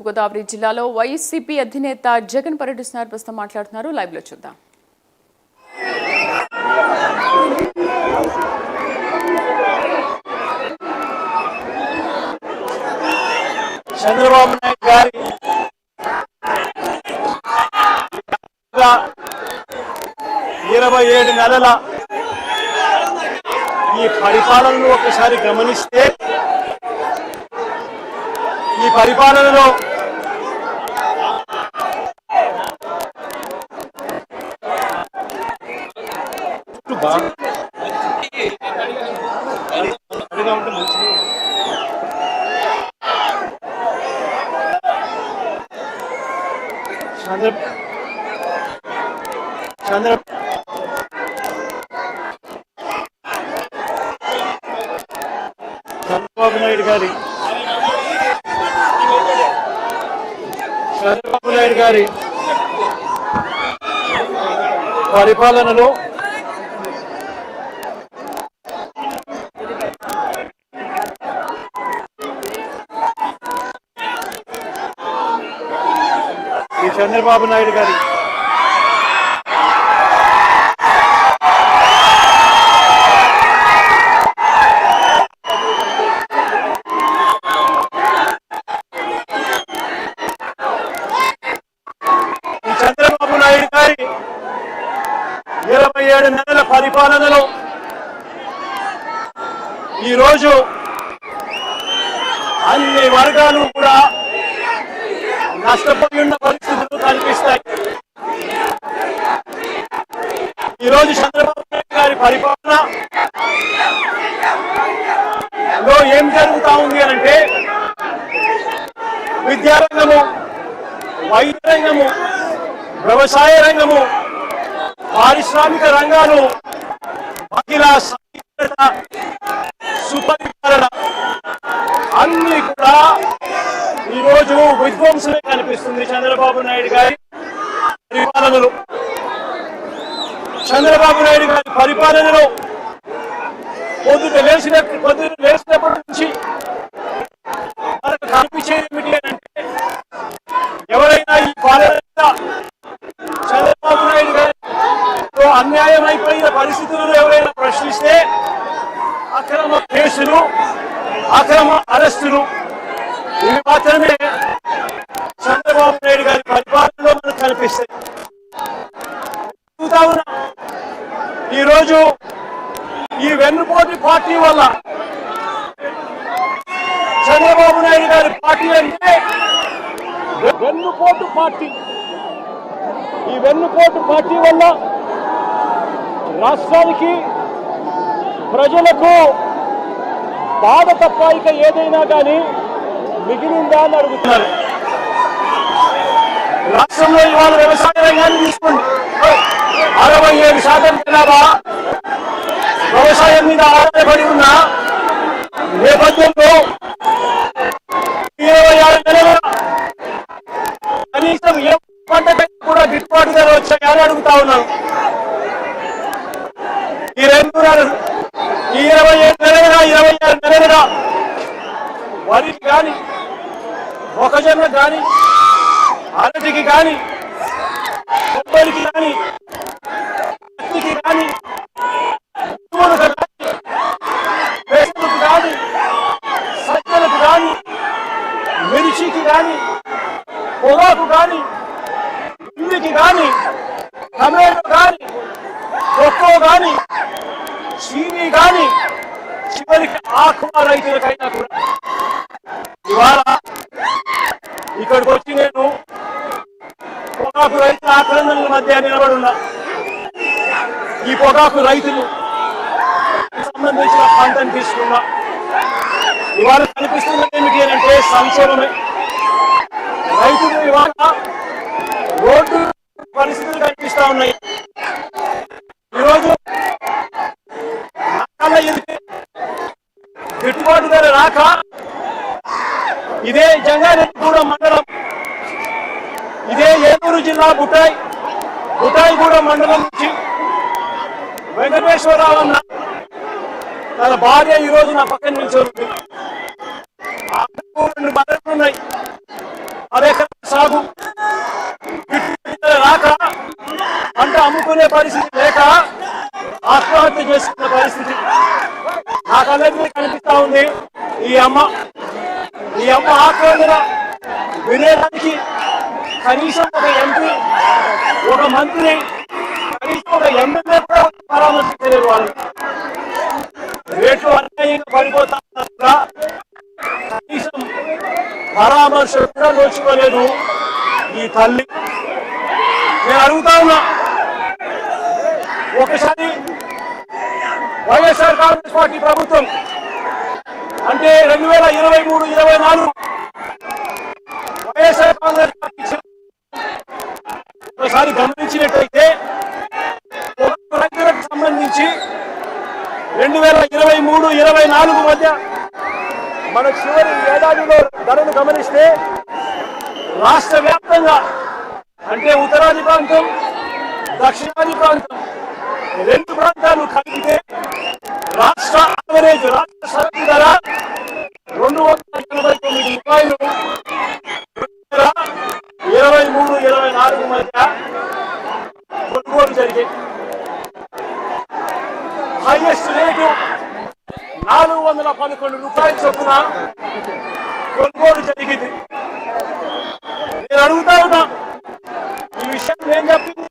గోదావరి జిల్లాలో వైసీపీ అధినేత జగన్ పర్యటిస్తున్నారు. ప్రస్తుతం మాట్లాడుతున్నారు. లైవ్ లో చూద్దాం. చంద్రబాబు నాయుడు గారి 27 నెలల ఈ పరిపాలనను ఒకసారి గమనిస్తే ఈ పరిపాలనలో చంద్రబాబు నాయుడు గారి పరిపాలనలో ఈ చంద్రబాబు నాయుడు గారి చంద్రబాబు నాయుడు గారి 27 నెలల పరిపాలనలో ఈరోజు అన్ని వర్గాలు కూడా నష్టపోయి ఉన్న పరిస్థితులు కనిపిస్తాయి. ఈరోజు చంద్రబాబు నాయుడు గారి పరిపాలనలో ఏం జరుగుతా ఉంది అంటే విద్యారంగము, వైద్య రంగము, వ్యవసాయ రంగము, పారిశ్రామిక రంగాలు, మహిళా సాధికారత, సుపరిపాలన అన్ని కూడా ఈరోజు విధ్వంసమే కనిపిస్తుంది. చంద్రబాబు నాయుడు గారి పరిపాలనలో పొద్దున లేచినప్పటి నుంచి మనకు కనిపించేది ఏమిటి అంటే ఎవరైనా ఈ పాలన చంద్రబాబు నాయుడు గారితో అన్యాయం అయిపోయిన పరిస్థితులను ఎవరైనా ప్రశ్నిస్తే అక్రమ కేసులు, అక్రమ అరెస్టులు ఇవి మాత్రమే చంద్రబాబు నాయుడు గారి పరిపాలనలో మనకు కనిపిస్తాయి. ఈరోజు ఈ వెన్నుపోటు పార్టీ వల్ల చంద్రబాబు నాయుడు గారి పార్టీ అంటే వెన్నుపోటు పార్టీ. ఈ వెన్నుపోటు పార్టీ వల్ల రాష్ట్రానికి, ప్రజలకు బాధ తప్ప ఇక ఏదైనా కానీ మిగిలిందా అని అడుగుతున్నారు. రాష్ట్రంలో ఇవాళ వ్యవసాయ రంగాన్ని తీసుకోండి. 67% జనాభా వ్యవసాయం మీద ఆధారపడి ఉన్న నేపథ్యంలో 26 నెలల కనీసం ఏ పంటకి కూడా గిట్టుబాటు ధర వచ్చాయని అడుగుతా ఉన్నాను. ఈ 26 నెలలుగా వరికి కానీ, మొక్కజొన్న కానీ, అరటికి కానీ, కొబ్బరికి కానీ, పత్తికి కానీ, పెసలకు కానీ, సజ్జలకు కానీ, మిర్చికి కానీ, పొగాకు కానీ, ఉల్లికి కానీ, టమాటో కానీ, కొక్కో కానీ, చీనీ కానీ, చివరికి ఆకుకూర రైతులకైనా కూడా ఇవాళ ఇక్కడికి వచ్చి నేను పొగాకు రైతుల ఆక్రందనల మధ్య నిలబడున్నా. ఈ పొగాకు రైతులు సంబంధించిన పంటను తీసుకున్నా. ఇవాళ కనిపిస్తున్నది ఏమిటి అంటే సంక్షోభమే. రైతులు ఇవాళ రోడ్డు పరిస్థితులు కనిపిస్తా ఉన్నాయి. ఈరోజు గిట్టుబాటు ధర రాక ఇదే జంగారెడ్డిగూడెం మండలం, ఇదే ఏలూరు జిల్లా బుటాయిగూడెం మండలం నుంచి వెంకటేశ్వరరావు అన్న తన భార్య ఈ రోజు నా పక్కన నిల్చొని 2 బర్రెలు ఉన్నాయి. ఆ సాగు రాక పంట అమ్ముకునే పరిస్థితి లేక ఆత్మహత్య చేసుకున్న పరిస్థితి నాకు అందరికీ కనిపిస్తా ఉంది. ఈ అమ్మ ఆక్రందన వినేదానికి కనీసం ఒక ఎంపీ, ఒక మంత్రి, కనీసం ఒక ఎమ్మెల్యే కూడా పరామర్శించలేరు. వాళ్ళు రేట్లు అన్యాయంగా పడిపోతా కనీసం పరామర్శ కూడా నోచుకోలేదు ఈ తల్లి. నేను అడుగుతా ఉన్నా, ఒకసారి వైఎస్ఆర్ కాంగ్రెస్ పార్టీ ప్రభుత్వం అంటే 2023-24 వైఎస్ఆర్ కాంగ్రెస్ పార్టీ ఒకసారి గమనించినట్టయితే రైతులకు సంబంధించి 2023-24 మధ్య మన చివరి ఏడాదిలో ధరను గమనిస్తే రాష్ట్ర వ్యాప్తంగా అంటే ఉత్తరాది ప్రాంతం, దక్షిణాది ప్రాంతం రెండు ప్రాంతాలు కలిపితే రాష్ట్ర యావరేజ్ రాష్ట్ర సగటు ధర 289 రూపాయలు 2023-24 మధ్య కొనుగోలు జరిగాయి. హైయెస్ట్ రేటు 411 రూపాయల చొప్పున కొనుగోలు జరిగింది. నేను అడుగుతా ఉన్నా, ఈ విషయం నేను చెప్పింది